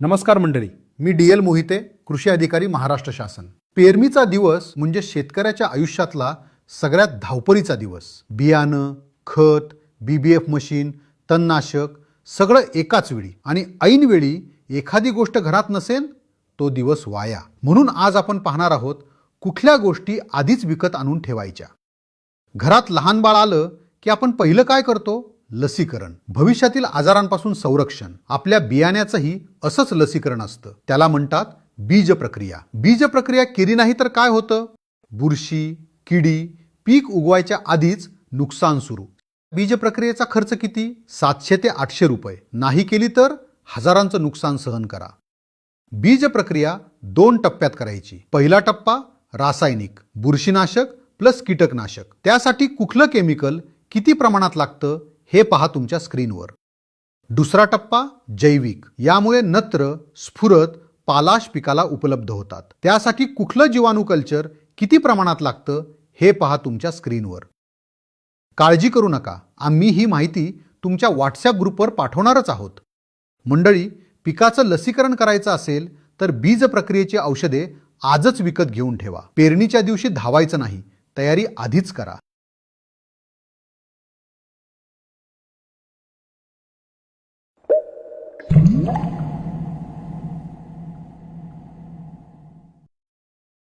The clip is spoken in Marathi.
नमस्कार मंडळी, मी DL मोहिते, कृषी अधिकारी, महाराष्ट्र शासन. पेरणीचा दिवस म्हणजे शेतकऱ्याच्या आयुष्यातला सगळ्यात धावपळीचा दिवस. बियाणं, खत, BBF मशीन, तणनाशक सगळं एकाच वेळी आणि ऐनवेळी एखादी गोष्ट घरात नसेल तो दिवस वाया. म्हणून आज आपण पाहणार आहोत कुठल्या गोष्टी आधीच विकत आणून ठेवायच्या. घरात लहान बाळ आलं की आपण पहिलं काय करतो? लसीकरण. भविष्यातील आजारांपासून संरक्षण. आपल्या बियाण्याचंही असंच लसीकरण असतं. त्याला म्हणतात बीज प्रक्रिया. बीज प्रक्रिया केली नाही तर काय होतं? बुरशी, किडी, पीक उगवायच्या आधीच नुकसान सुरू. बीज प्रक्रियेचा खर्च किती? 700 ते 800 रुपये. नाही केली तर हजारांचं नुकसान सहन करा. बीज प्रक्रिया 2 टप्प्यात करायची. पहिला टप्पा रासायनिक, बुरशीनाशक प्लस कीटकनाशक. त्यासाठी कुठलं केमिकल किती प्रमाणात लागतं हे पहा तुमच्या स्क्रीनवर. दुसरा टप्पा जैविक. यामुळे नत्र, स्फुरद, पालाश पिकाला उपलब्ध होतात. त्यासाठी कुठलं जीवाणू कल्चर किती प्रमाणात लागतं हे पहा तुमच्या स्क्रीनवर. काळजी करू नका, आम्ही ही माहिती तुमच्या WhatsApp ग्रुपवर पाठवणारच आहोत. मंडळी, पिकाचं लसीकरण करायचं असेल तर बीज प्रक्रियेची औषधे आजच विकत घेऊन ठेवा. पेरणीच्या दिवशी धावायचं नाही, तयारी आधीच करा.